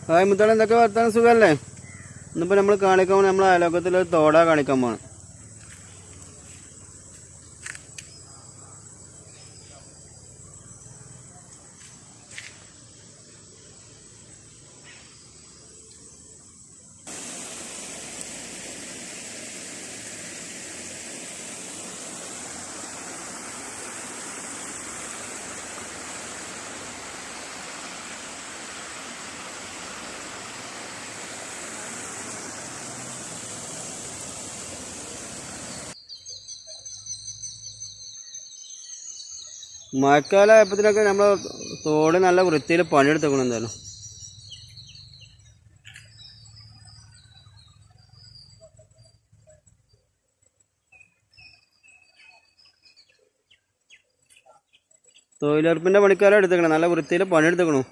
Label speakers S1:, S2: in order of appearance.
S1: Hi മുത്താളെ, എന്തൊക്കെ വർത്താനം? സുഖമല്ലേ? ഇന്നിപ്പോൾ നമ്മൾ കാണിക്കാൻ പോകണം, നമ്മളെ അയലോക്കത്തിലൊരു തോടാ കാണിക്കാൻ പോകണം. മഴക്കാലം ആയപ്പോഴത്തേനൊക്കെ നമ്മൾ തോട് നല്ല വൃത്തിയിൽ പണിയെടുത്തേക്കണം. എന്തായാലും തൊഴിലുറപ്പിൻ്റെ പണിക്കാരെ എടുത്തേക്കണം, നല്ല വൃത്തിയിൽ പണിയെടുത്തേക്കണു.